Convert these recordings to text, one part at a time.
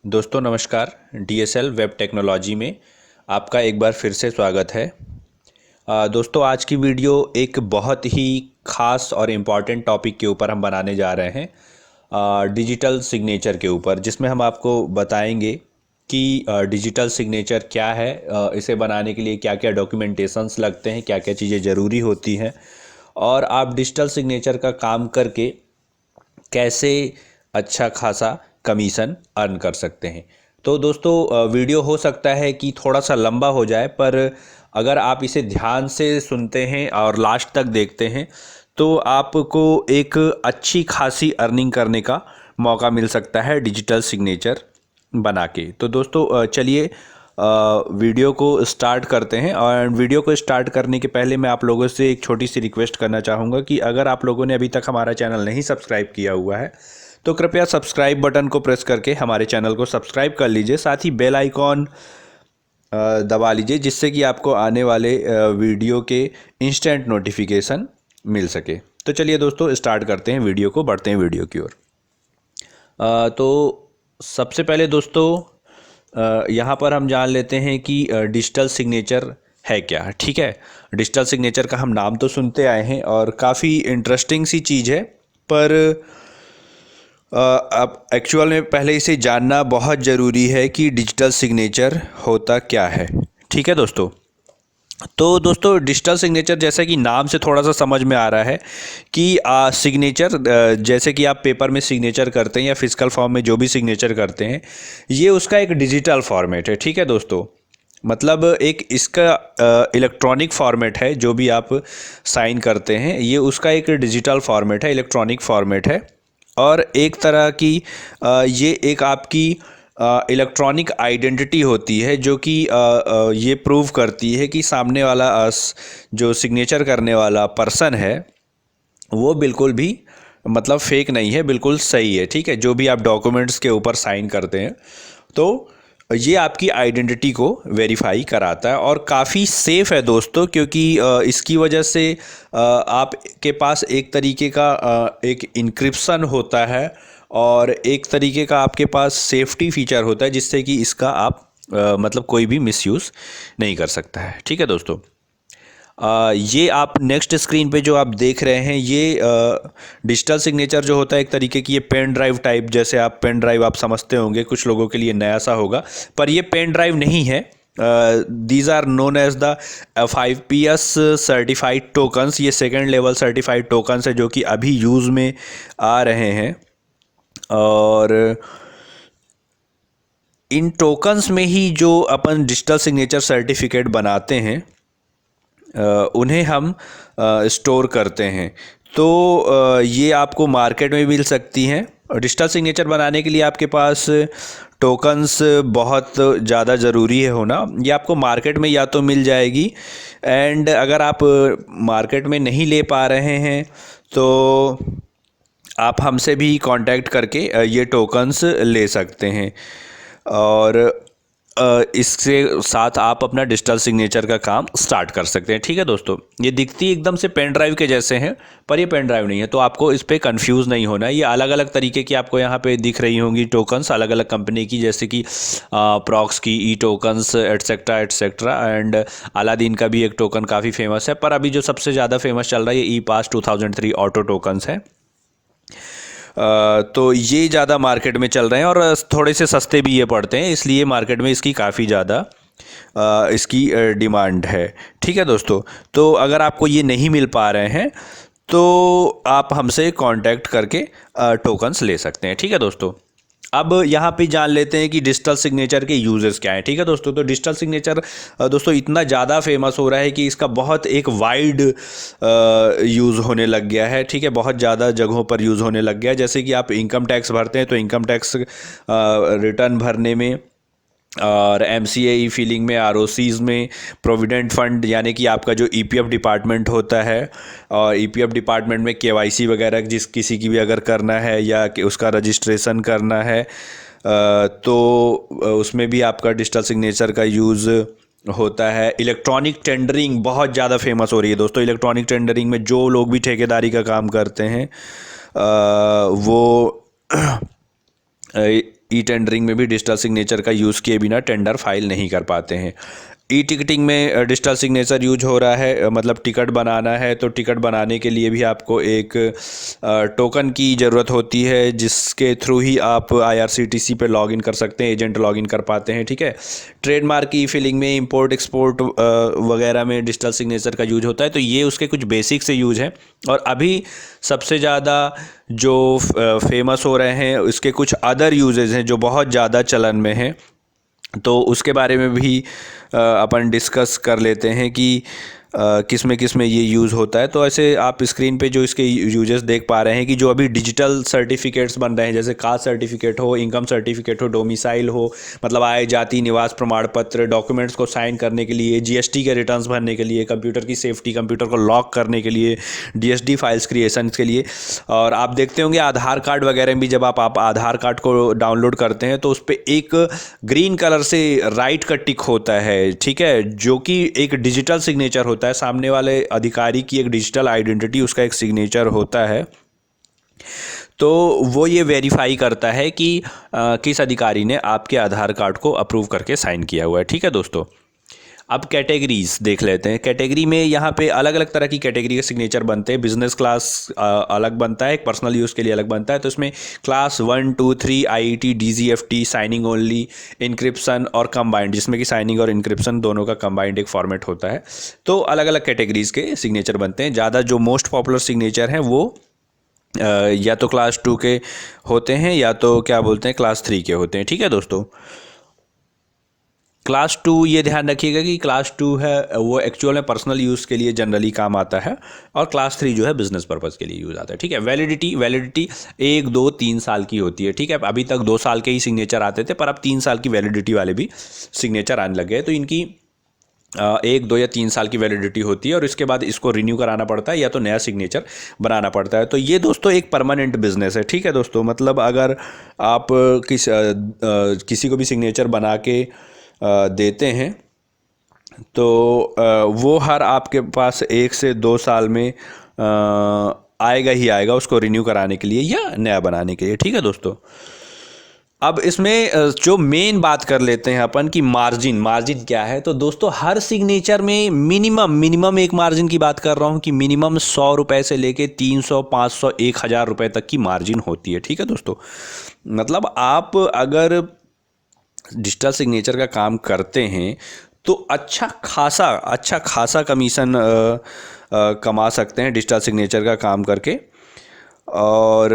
दोस्तों नमस्कार। DSL web technology में आपका एक बार फिर से स्वागत है। दोस्तों आज की वीडियो एक बहुत ही ख़ास और इम्पॉर्टेंट टॉपिक के ऊपर हम बनाने जा रहे हैं, डिजिटल सिग्नेचर के ऊपर, जिसमें हम आपको बताएंगे कि डिजिटल सिग्नेचर क्या है, इसे बनाने के लिए क्या क्या डॉक्यूमेंटेशंस लगते हैं, क्या क्या चीज़ें ज़रूरी होती हैं और आप डिजिटल सिग्नेचर का काम करके कैसे अच्छा खासा कमीशन अर्न कर सकते हैं। तो दोस्तों वीडियो हो सकता है कि थोड़ा सा लंबा हो जाए, पर अगर आप इसे ध्यान से सुनते हैं और लास्ट तक देखते हैं तो आपको एक अच्छी खासी अर्निंग करने का मौका मिल सकता है डिजिटल सिग्नेचर बना के। तो दोस्तों चलिए वीडियो को स्टार्ट करते हैं। और वीडियो को स्टार्ट करने के पहले मैं आप लोगों से एक छोटी सी रिक्वेस्ट करना चाहूँगा कि अगर आप लोगों ने अभी तक हमारा चैनल नहीं सब्सक्राइब किया हुआ है तो कृपया सब्सक्राइब बटन को प्रेस करके हमारे चैनल को सब्सक्राइब कर लीजिए, साथ ही बेल आइकॉन दबा लीजिए, जिससे कि आपको आने वाले वीडियो के इंस्टेंट नोटिफिकेशन मिल सके। तो चलिए दोस्तों स्टार्ट करते हैं वीडियो को, बढ़ते हैं वीडियो की ओर। तो सबसे पहले दोस्तों यहाँ पर हम जान लेते हैं कि डिजिटल सिग्नेचर है क्या। ठीक है, डिजिटल सिग्नेचर का हम नाम तो सुनते आए हैं और काफ़ी इंटरेस्टिंग सी चीज़ है, पर अब एक्चुअल में पहले इसे जानना बहुत ज़रूरी है कि डिजिटल सिग्नेचर होता क्या है। ठीक है दोस्तों, तो दोस्तों डिजिटल सिग्नेचर जैसा कि नाम से थोड़ा सा समझ में आ रहा है कि सिग्नेचर जैसे कि आप पेपर में सिग्नेचर करते हैं या फिजिकल फॉर्म में जो भी सिग्नेचर करते हैं, ये उसका एक डिजिटल फॉर्मेट है। ठीक है दोस्तों, मतलब एक इसका इलेक्ट्रॉनिक फॉर्मेट है। जो भी आप साइन करते हैं ये उसका एक डिजिटल फॉर्मेट है, इलेक्ट्रॉनिक फॉर्मेट है। और एक तरह की ये एक आपकी इलेक्ट्रॉनिक आइडेंटिटी होती है, जो कि ये प्रूव करती है कि सामने वाला जो सिग्नेचर करने वाला पर्सन है वो बिल्कुल भी मतलब फेक नहीं है, बिल्कुल सही है। ठीक है, जो भी आप डॉक्यूमेंट्स के ऊपर साइन करते हैं तो ये आपकी आइडेंटिटी को वेरीफाई कराता है और काफ़ी सेफ़ है दोस्तों, क्योंकि इसकी वजह से आपके पास एक तरीके का एक इनक्रिप्शन होता है और एक तरीके का आपके पास सेफ्टी फीचर होता है, जिससे कि इसका आप मतलब कोई भी मिसयूज़ नहीं कर सकता है। ठीक है दोस्तों, ये आप नेक्स्ट स्क्रीन पे जो आप देख रहे हैं ये डिजिटल सिग्नेचर जो होता है एक तरीके की ये पेन ड्राइव टाइप, जैसे आप पेन ड्राइव आप समझते होंगे, कुछ लोगों के लिए नया सा होगा, पर ये पेन ड्राइव नहीं है। These are known as the FIPS certified tokens. ये सेकेंड लेवल सर्टिफाइड टोकन्स है जो कि अभी यूज़ में आ रहे हैं। और इन टोकन्स में ही जो अपन डिजिटल सिग्नेचर सर्टिफिकेट बनाते हैं उन्हें हम स्टोर करते हैं। तो ये आपको मार्केट में मिल सकती हैं। डिजिटल सिग्नेचर बनाने के लिए आपके पास टोकन्स बहुत ज़्यादा ज़रूरी है होना। ये आपको मार्केट में या तो मिल जाएगी, एंड अगर आप मार्केट में नहीं ले पा रहे हैं तो आप हमसे भी कांटेक्ट करके ये टोकन्स ले सकते हैं। और इसके साथ आप अपना डिजिटल सिग्नेचर का काम स्टार्ट कर सकते हैं। ठीक है दोस्तों, ये दिखती एकदम से पेन ड्राइव के जैसे हैं, पर ये पेन ड्राइव नहीं है, तो आपको इस पर कंफ्यूज नहीं होना है। ये अलग अलग तरीके की आपको यहाँ पे दिख रही होंगी टोकन्स, अलग अलग कंपनी की, जैसे कि प्रॉक्स की e tokens etcetera etcetera. And Aladdin का भी एक टोकन काफ़ी फेमस है, पर अभी जो सबसे ज़्यादा फेमस चल रहा है ये ई पास 2003 ऑटो टोकन्स है। तो ये ज़्यादा मार्केट में चल रहे हैं और थोड़े से सस्ते भी ये पड़ते हैं, इसलिए मार्केट में इसकी काफ़ी ज़्यादा इसकी डिमांड है। ठीक है दोस्तों, तो अगर आपको ये नहीं मिल पा रहे हैं तो आप हमसे कांटेक्ट करके टोकन्स ले सकते हैं। ठीक है दोस्तों, अब यहाँ पे जान लेते हैं कि डिजिटल सिग्नेचर के यूजेस क्या हैं। ठीक है दोस्तों, तो डिजिटल सिग्नेचर दोस्तों इतना ज़्यादा फेमस हो रहा है कि इसका बहुत एक वाइड यूज़ होने लग गया है। ठीक है, बहुत ज़्यादा जगहों पर यूज़ होने लग गया है। जैसे कि आप इनकम टैक्स भरते हैं तो इनकम टैक्स रिटर्न भरने में, और MCA ई फिलिंग में, ROCs में, प्रोविडेंट फंड यानी कि आपका जो EPF डिपार्टमेंट होता है, और EPF डिपार्टमेंट में KYC वगैरह जिस किसी की भी अगर करना है या कि उसका रजिस्ट्रेशन करना है तो उसमें भी आपका डिजिटल सिग्नेचर का यूज़ होता है। इलेक्ट्रॉनिक टेंडरिंग बहुत ज़्यादा फेमस हो रही है दोस्तों। इलेक्ट्रॉनिक टेंडरिंग में जो लोग भी ठेकेदारी का काम करते हैं वो ई टेंडरिंग में भी डिजिटल सिग्नेचर का यूज़ किए बिना टेंडर फाइल नहीं कर पाते हैं। ई टिकटिंग में डिजिटल सिग्नेचर यूज हो रहा है, मतलब टिकट बनाना है तो टिकट बनाने के लिए भी आपको एक टोकन की ज़रूरत होती है, जिसके थ्रू ही आप आईआरसीटीसी पे लॉगिन कर सकते हैं, एजेंट लॉगिन कर पाते हैं। ठीक है, ट्रेडमार्क की फिलिंग में, इंपोर्ट एक्सपोर्ट वगैरह में डिजिटल सिग्नेचर का यूज होता है। तो ये उसके कुछ बेसिक से यूज हैं। और अभी सबसे ज़्यादा जो फेमस हो रहे हैं उसके कुछ अदर यूजेज हैं जो बहुत ज़्यादा चलन में हैं, तो उसके बारे में भी अपन डिस्कस कर लेते हैं कि किस में ये यूज़ होता है। तो ऐसे आप स्क्रीन पे जो इसके यूजेस देख पा रहे हैं कि जो अभी डिजिटल सर्टिफिकेट्स बन रहे हैं, जैसे कास्ट सर्टिफिकेट हो, इनकम सर्टिफिकेट हो, डोमिसाइल हो, मतलब आय जाति निवास प्रमाण पत्र, डॉक्यूमेंट्स को साइन करने के लिए, जीएसटी के रिटर्न्स भरने के लिए, कंप्यूटर की सेफ्टी, कंप्यूटर को लॉक करने के लिए, डीएसडी फाइल्स क्रिएशन के लिए। और आप देखते होंगे आधार कार्ड वगैरह में भी जब आप आधार कार्ड को डाउनलोड करते हैं तो उस पर एक ग्रीन कलर से राइट का टिक होता है, ठीक है, जो कि एक डिजिटल सिग्नेचर होता है। सामने वाले अधिकारी की एक डिजिटल आइडेंटिटी, उसका एक सिग्नेचर होता है। तो वो ये वेरीफाई करता है कि किस अधिकारी ने आपके आधार कार्ड को अप्रूव करके साइन किया हुआ है। ठीक है दोस्तों, अब कैटेगरीज देख लेते हैं। कैटेगरी में यहाँ पे अलग अलग तरह की कैटेगरी के सिग्नेचर बनते हैं। बिजनेस क्लास अलग बनता है, एक पर्सनल यूज़ के लिए अलग बनता है। तो इसमें class 1, 2, 3, IET, DGFT, signing only, encryption और कंबाइंड, जिसमें कि साइनिंग और इनक्रिप्शन दोनों का कंबाइंड एक फॉर्मेट होता है। तो अलग अलग कैटेगरीज के सिग्नेचर बनते हैं। ज़्यादा जो मोस्ट पॉपुलर सिग्नेचर हैं वो या तो क्लास 2 के होते हैं या तो क्या बोलते हैं क्लास 3 के होते हैं। ठीक है दोस्तों, क्लास 2 ये ध्यान रखिएगा कि क्लास 2 है वो एक्चुअल में पर्सनल यूज़ के लिए जनरली काम आता है, और क्लास 3 जो है बिजनेस पर्पज़ के लिए यूज़ आता है। ठीक है, वैलिडिटी 1, 2, 3 साल की होती है। ठीक है, अभी तक 2 साल के ही सिग्नेचर आते थे, पर अब 3 साल की वैलिडिटी वाले भी सिग्नेचर आने लगे हैं। तो इनकी 1, 2 या 3 साल की वैलिडिटी होती है, और इसके बाद इसको रिन्यू कराना पड़ता है या तो नया सिग्नेचर बनाना पड़ता है। तो ये दोस्तों एक परमानेंट बिजनेस है। ठीक है दोस्तों, मतलब अगर आप किसी को भी सिग्नेचर बना के देते हैं तो वो हर आपके पास 1 से 2 साल में आएगा ही आएगा उसको रिन्यू कराने के लिए या नया बनाने के लिए। ठीक है दोस्तों, अब इसमें जो मेन बात कर लेते हैं अपन कि मार्जिन क्या है। तो दोस्तों हर सिग्नेचर में मिनिमम एक मार्जिन की बात कर रहा हूँ कि मिनिमम 100 रुपये से लेके 300, 500, 1000 रुपये तक की मार्जिन होती है। ठीक है दोस्तों, मतलब आप अगर डिजिटल सिग्नेचर का काम करते हैं तो अच्छा खासा कमीशन कमा सकते हैं डिजिटल सिग्नेचर का काम करके। और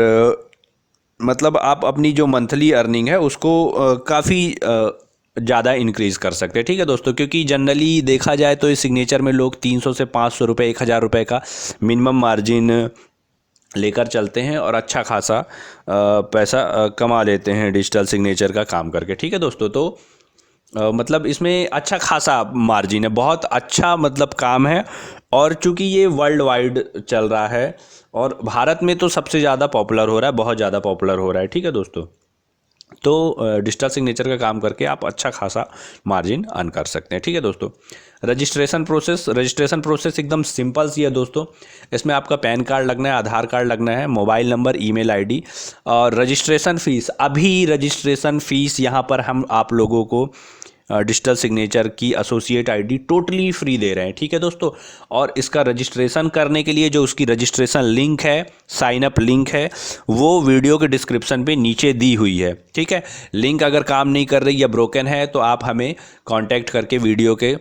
मतलब आप अपनी जो मंथली अर्निंग है उसको काफ़ी ज़्यादा इंक्रीज़ कर सकते हैं। ठीक है दोस्तों, क्योंकि जनरली देखा जाए तो इस सिग्नेचर में लोग 300 से 500 रुपये, 1000 रुपये का मिनिमम मार्जिन लेकर चलते हैं और अच्छा खासा पैसा कमा लेते हैं डिजिटल सिग्नेचर का काम करके। ठीक है दोस्तों, तो मतलब इसमें अच्छा खासा मार्जिन है, बहुत अच्छा मतलब काम है। और चूंकि ये वर्ल्ड वाइड चल रहा है और भारत में तो सबसे ज़्यादा पॉपुलर हो रहा है, बहुत ज़्यादा पॉपुलर हो रहा है। ठीक है दोस्तों, तो डिजिटल सिग्नेचर का काम करके आप अच्छा खासा मार्जिन अर्न कर सकते हैं। ठीक है दोस्तों, रजिस्ट्रेशन प्रोसेस एकदम सिंपल सी है दोस्तों। इसमें आपका पैन कार्ड लगना है, आधार कार्ड लगना है, मोबाइल नंबर, ईमेल आईडी, और रजिस्ट्रेशन फ़ीस। अभी रजिस्ट्रेशन फ़ीस यहाँ पर हम आप लोगों को डिजिटल सिग्नेचर की एसोसिएट आईडी टोटली फ्री दे रहे हैं। ठीक है दोस्तों, और इसका रजिस्ट्रेशन करने के लिए जो उसकी रजिस्ट्रेशन लिंक है, साइन अप लिंक है, वो वीडियो के डिस्क्रिप्शन पे नीचे दी हुई है। ठीक है, लिंक अगर काम नहीं कर रही या ब्रोकन है तो आप हमें कांटेक्ट करके वीडियो के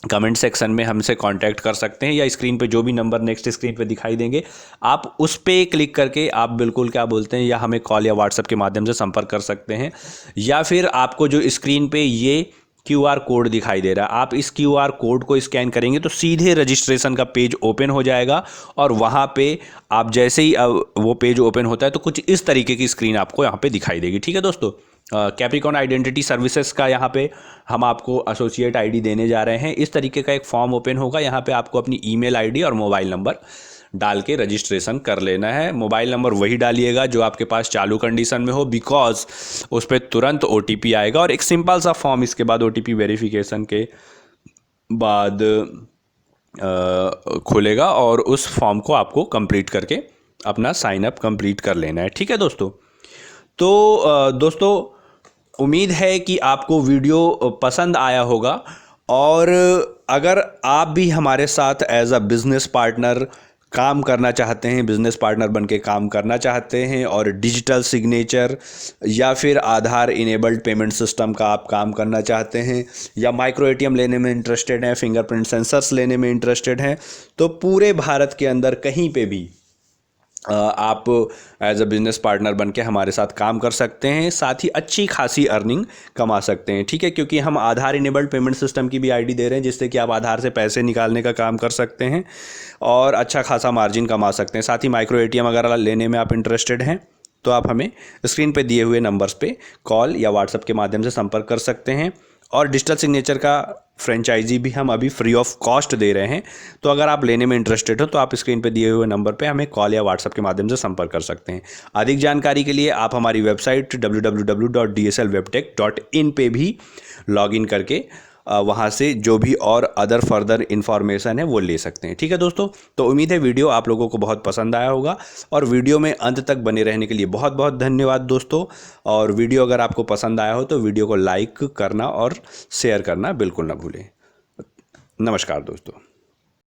कमेंट सेक्शन में हमसे कांटेक्ट कर सकते हैं, या स्क्रीन पे जो भी नंबर नेक्स्ट स्क्रीन पे दिखाई देंगे आप उस पर क्लिक करके आप बिल्कुल क्या बोलते हैं या हमें कॉल या व्हाट्सएप के माध्यम से संपर्क कर सकते हैं। या फिर आपको जो स्क्रीन पे ये QR कोड दिखाई दे रहा है, आप इस QR कोड को स्कैन करेंगे तो सीधे रजिस्ट्रेशन का पेज ओपन हो जाएगा, और वहाँ पे आप जैसे ही वो पेज ओपन होता है तो कुछ इस तरीके की स्क्रीन आपको यहाँ पे दिखाई देगी। ठीक है दोस्तों, कैप्रिकॉन आइडेंटिटी सर्विसेज का यहाँ पे हम आपको एसोसिएट आईडी देने जा रहे हैं। इस तरीके का एक फॉर्म ओपन होगा, यहाँ पे आपको अपनी ईमेल आईडी और मोबाइल नंबर डाल के रजिस्ट्रेशन कर लेना है। मोबाइल नंबर वही डालिएगा जो आपके पास चालू कंडीशन में हो, बिकॉज उस पर तुरंत OTP आएगा, और एक सिंपल सा फॉर्म इसके बाद OTP वेरिफिकेशन के बाद खुलेगा, और उस फॉर्म को आपको कंप्लीट करके अपना साइन अप कंप्लीट कर लेना है। ठीक है दोस्तों, तो दोस्तों, उम्मीद है कि आपको वीडियो पसंद आया होगा। और अगर आप भी हमारे साथ एज अ बिज़नेस पार्टनर काम करना चाहते हैं, बिज़नेस पार्टनर बन के काम करना चाहते हैं, और डिजिटल सिग्नेचर या फिर आधार इनेबल्ड पेमेंट सिस्टम का आप काम करना चाहते हैं, या माइक्रो एटीएम लेने में इंटरेस्टेड हैं, फिंगरप्रिंट सेंसर्स लेने में इंटरेस्टेड हैं, तो पूरे भारत के अंदर कहीं पे भी आप एज अ बिज़नेस पार्टनर बन के हमारे साथ काम कर सकते हैं, साथ ही अच्छी खासी अर्निंग कमा सकते हैं। ठीक है, क्योंकि हम आधार इनेबल्ड पेमेंट सिस्टम की भी आईडी दे रहे हैं, जिससे कि आप आधार से पैसे निकालने का काम कर सकते हैं और अच्छा खासा मार्जिन कमा सकते हैं। साथ ही माइक्रो एटीएम अगर लेने में आप इंटरेस्टेड हैं तो आप हमें स्क्रीन पे दिए हुए नंबर्स पे कॉल या व्हाट्सएप के माध्यम से संपर्क कर सकते हैं। और डिजिटल सिग्नेचर का फ्रेंचाइजी भी हम अभी फ्री ऑफ कॉस्ट दे रहे हैं, तो अगर आप लेने में इंटरेस्टेड हो तो आप स्क्रीन पे दिए हुए नंबर पे हमें कॉल या व्हाट्सएप के माध्यम से संपर्क कर सकते हैं। अधिक जानकारी के लिए आप हमारी वेबसाइट www.dslwebtech.in पे भी लॉगिन करके वहाँ से जो भी और अदर फर्दर इन्फॉर्मेशन है वो ले सकते हैं। ठीक है दोस्तों, तो उम्मीद है वीडियो आप लोगों को बहुत पसंद आया होगा, और वीडियो में अंत तक बने रहने के लिए बहुत बहुत धन्यवाद दोस्तों। और वीडियो अगर आपको पसंद आया हो तो वीडियो को लाइक करना और शेयर करना बिल्कुल ना भूलें। नमस्कार दोस्तों।